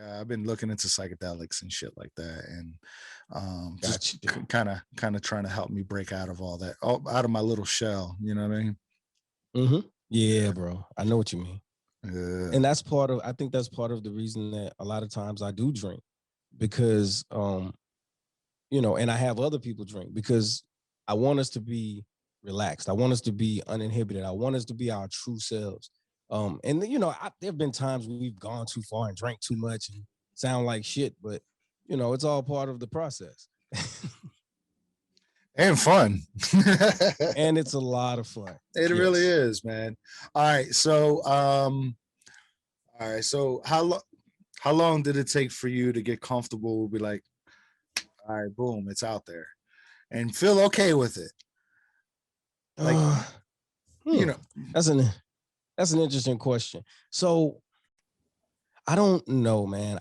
I've been looking into psychedelics and shit like that, and just Got you. kind of trying to help me break out of all that, out of my little shell. You know what I mean? Yeah, bro. I know what you mean. Yeah. And that's part of, I think that's part of the reason that a lot of times I do drink, because and I have other people drink, because I want us to be relaxed. I want us to be uninhibited. I want us to be our true selves. And there have been times we've gone too far and drank too much and sound like shit, but it's all part of the process. And fun. And it's a lot of fun. It really is, man. All right. So how long did it take for you to get comfortable? Be like, all right, boom, it's out there, and feel okay with it. Like, that's an interesting question. So I don't know, man.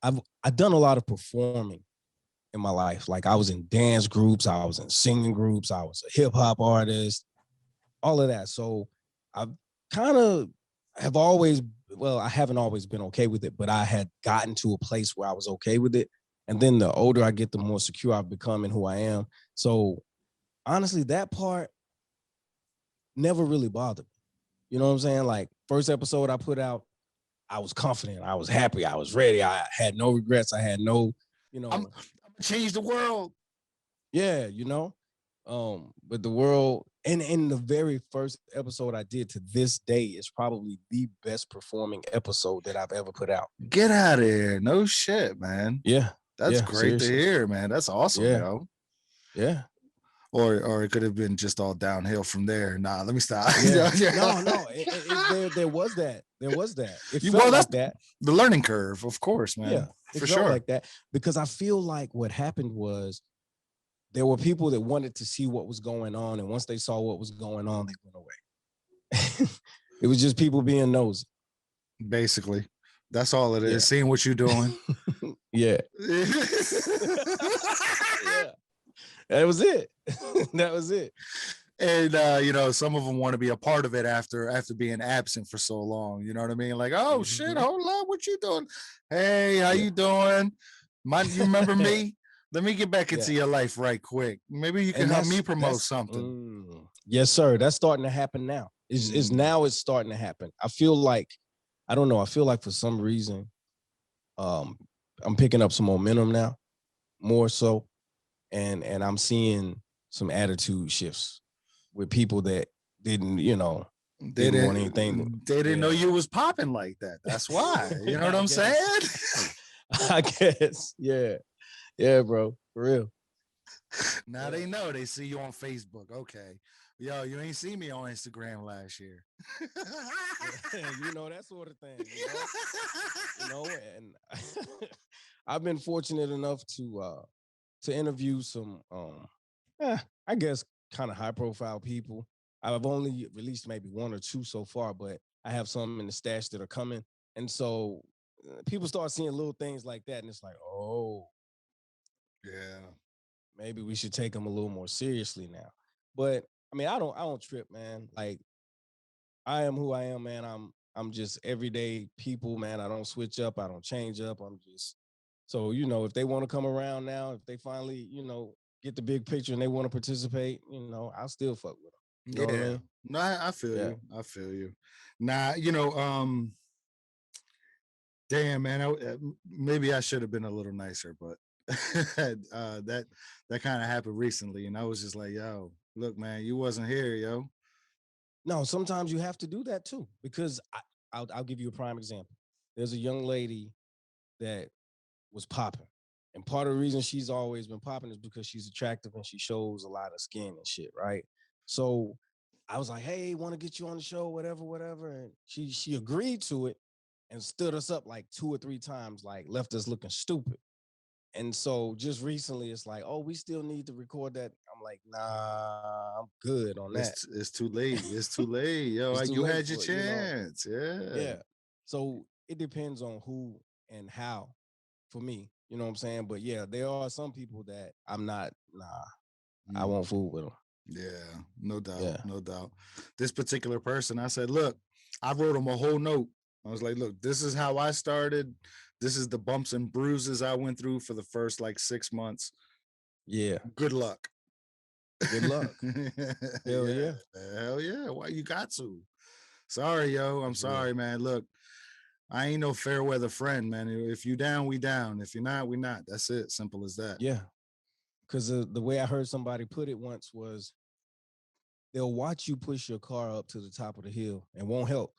I've done a lot of performing in my life. Like, I was in dance groups, I was in singing groups, I was a hip hop artist, all of that. So I've kind of have always, well, I haven't always been okay with it, but I had gotten to a place where I was okay with it. And then the older I get, the more secure I've become in who I am. So honestly, that part never really bothered me. You know what I'm saying? Like, first episode I put out, I was confident, I was happy, I was ready. I had no regrets. I had no, I'm gonna change the world. Yeah, but the world, and in the very first episode I did to this day is probably the best performing episode that I've ever put out. Get out of here. No shit, man. Yeah. That's great seriously. to hear, man. That's awesome, yo. Yeah. Or it could have been just all downhill from there. Nah, let me stop. Yeah. No. There was that. It felt well, like that. The learning curve, of course, man. Yeah, it for felt sure. like that, because I feel like what happened was there were people that wanted to see what was going on, and once they saw what was going on, they went away. It was just people being nosy. Basically, that's all it is. Seeing what you're doing. Yeah. That was it. That was it. And some of them want to be a part of it after being absent for so long. You know what I mean? Like, oh shit, hold up, what you doing? Hey, how you doing? You remember me? Let me get back into your life right quick. Maybe you can help me promote something. Yes, sir. That's starting to happen now. It's starting to happen. I feel like, I don't know. I feel like for some reason, I'm picking up some momentum now, more so, and I'm seeing some attitude shifts with people that didn't want anything. They didn't know you was popping like that. That's why. You know what I'm saying? I guess. Yeah. Yeah, bro. For real. Now they know. They see you on Facebook. Okay. Yo, you ain't see me on Instagram last year. That sort of thing. And I've been fortunate enough to interview some I guess kind of high profile people. I've only released maybe one or two so far, but I have some in the stash that are coming. And so people start seeing little things like that, and it's like, oh, yeah, maybe we should take them a little more seriously now. But I mean, I don't trip, man. Like, I am who I am, man. I'm just everyday people, man. I don't switch up. I don't change up. I'm just, so, if they want to come around now, if they finally, get the big picture and they want to participate, I'll still fuck with them. You know what I mean? No, I feel you. I feel you. Nah, damn, man, maybe I should have been a little nicer, but that kind of happened recently, and I was just like, yo, look, man, you wasn't here, yo. No, sometimes you have to do that too, because I'll give you a prime example. There's a young lady that was popping, and part of the reason she's always been popping is because she's attractive and she shows a lot of skin and shit, right? So I was like, hey, want to get you on the show, whatever. And she agreed to it and stood us up like 2 or 3 times, like left us looking stupid. And so just recently, it's like, oh, we still need to record that. I'm like, nah, I'm good on that. It's too late. It's too late, yo. You had your chance. Yeah. So it depends on who and how for me. You know what I'm saying? But yeah, there are some people that I'm not, I won't fool with them. Yeah, no doubt. This particular person, I said, look, I wrote him a whole note. I was like, look, this is how I started. This is the bumps and bruises I went through for the first like 6 months. Yeah. Good luck. Good luck. Hell Yeah. yeah. Hell yeah. Why you got to? Sorry, yo. I'm That's real. sorry, man. Look, I ain't no fair weather friend, man. If you down, we down. If you're not, we not. That's it. Simple as that. Yeah. Because the way I heard somebody put it once was, they'll watch you push your car up to the top of the hill and won't help.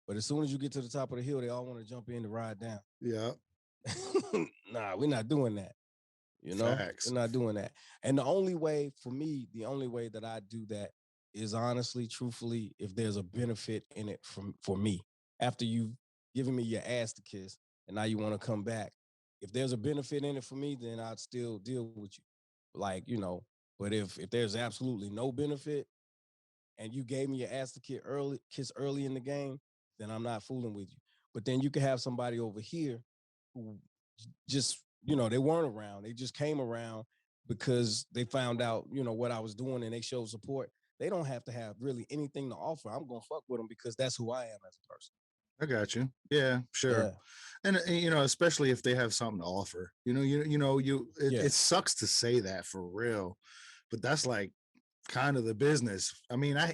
But as soon as you get to the top of the hill, they all want to jump in to ride down. Yeah. Nah, we're not doing that. You know, Facts. we're not doing that. And the only way for me, the only way that I do that is honestly, truthfully, if there's a benefit in it for me. After you've given me your ass to kiss and now you want to come back, if there's a benefit in it for me, then I'd still deal with you. Like, you know, but if there's absolutely no benefit and you gave me your ass to kiss early in the game, then I'm not fooling with you. But then you could have somebody over here who just, you know, they weren't around. They just came around because they found out, you know, what I was doing and they showed support. They don't have to have really anything to offer. I'm gonna fuck with them because that's who I am as a person. I got you. Yeah, sure. Yeah. And you know, especially if they have something to offer. Yeah. It sucks to say that for real, but that's like kind of the business. I mean, I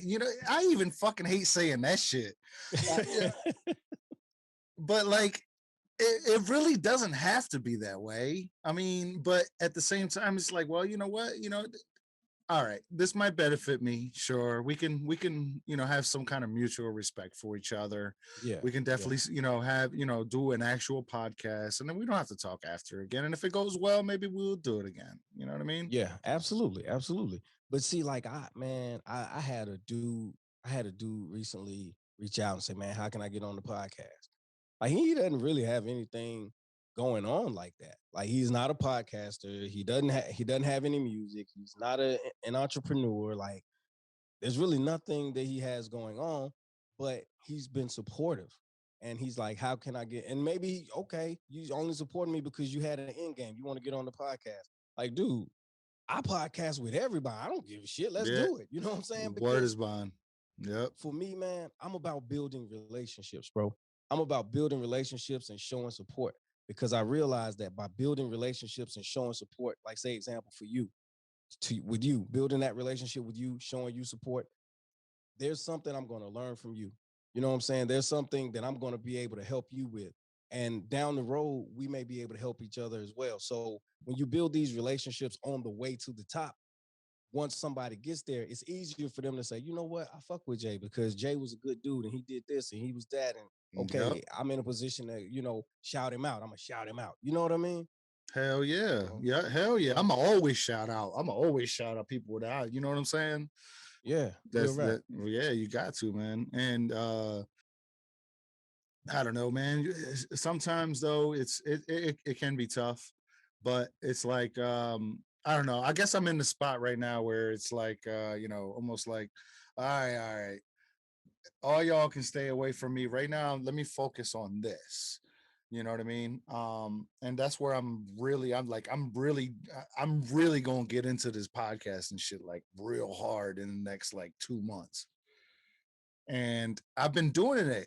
even fucking hate saying that shit. Yeah, but like it really doesn't have to be that way. I mean, but at the same time, it's like, well, you know what? All right, this might benefit me. Sure, we can have some kind of mutual respect for each other. Yeah. We can Yeah. definitely have do an actual podcast, and then we don't have to talk after again. And if it goes well, maybe we'll do it again. You know what I mean? Yeah, absolutely, absolutely. But see, like I I had a dude recently reach out and say, man, how can I get on the podcast? Like he doesn't really have anything going on like that. Like he's not a podcaster. He doesn't have any music. He's not an entrepreneur. Like there's really nothing that he has going on, but he's been supportive. And he's like, how can I get? And maybe, okay, you only supporting me because you had an end game. You want to get on the podcast. Like, dude, I podcast with everybody. I don't give a shit. Let's Yeah. do it. You know what I'm saying? Word Because is bond. Yep. for me, man, I'm about building relationships, bro. I'm about building relationships and showing support because I realized that by building relationships and showing support, like say example for you, with you, building that relationship with you, showing you support, there's something I'm going to learn from you. You know what I'm saying? There's something that I'm going to be able to help you with. And down the road, we may be able to help each other as well. So when you build these relationships on the way to the top, once somebody gets there, it's easier for them to say, you know what, I fuck with Jay because Jay was a good dude and he did this and he was that. And Yep. okay, I'm in a position to, you know, shout him out. I'm gonna shout him out. You know what I mean? Hell yeah. So, Yeah. Hell you yeah. know, I'm always shout out. I'm always shout out people without. You know what I'm saying? yeah, real That's rap. that. Yeah, you got to, man. And I don't know, man. Sometimes though, it can be tough, but it's like I don't know. I guess I'm in the spot right now where it's like almost like, all right, all y'all can stay away from me right now. Let me focus on this. You know what I mean? And that's where I'm really gonna get into this podcast and shit like real hard in the next like 2 months. And I've been doing it,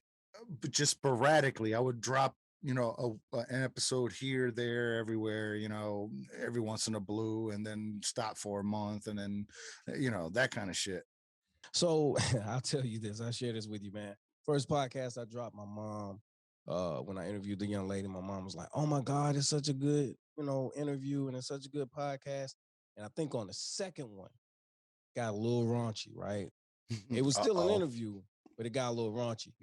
but just sporadically. I would drop, an episode here, there, everywhere, every once in a blue, and then stop for a month, and then, that kind of shit. So I'll tell you this. I'll share this with you, man. First podcast I dropped, my mom, when I interviewed the young lady, my mom was like, oh my God, it's such a good, you know, interview and it's such a good podcast. And I think on the second one, got a little raunchy, right? It was still an Uh-oh. interview, but it got a little raunchy.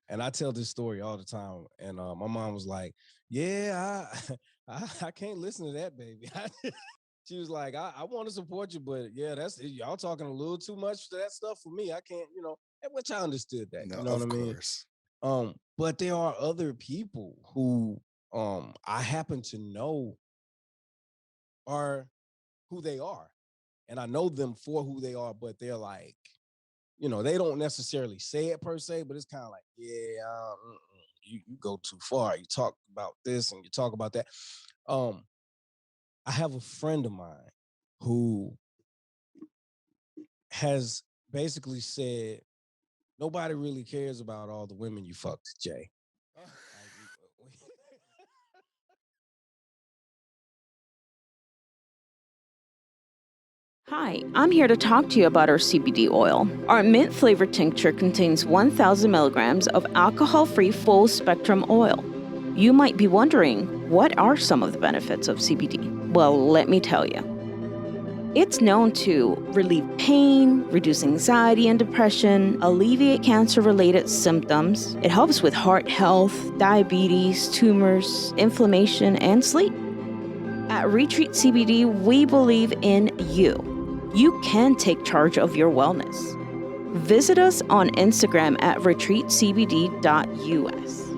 And I tell this story all the time. And my mom was like, yeah, I can't listen to that, baby. She was like, I want to support you, but yeah, that's y'all talking a little too much to that stuff for me. I can't, you know, which I understood that, No, you know what I of mean? course. But there are other people who I happen to know are who they are. And I know them for who they are, but they're like, you know, they don't necessarily say it per se, but it's kind of like, yeah, you go too far. You talk about this and you talk about that. Um, I have a friend of mine who has basically said Nobody really cares about all the women you fucked, Jay. Hi, I'm here to talk to you about our CBD oil. Our mint flavored tincture contains 1,000 milligrams of alcohol-free full-spectrum oil. You might be wondering, what are some of the benefits of CBD? Well, let me tell you. It's known to relieve pain, reduce anxiety and depression, alleviate cancer-related symptoms. It helps with heart health, diabetes, tumors, inflammation, and sleep. At Retreat CBD, we believe in you. You can take charge of your wellness. Visit us on Instagram at retreatcbd.us.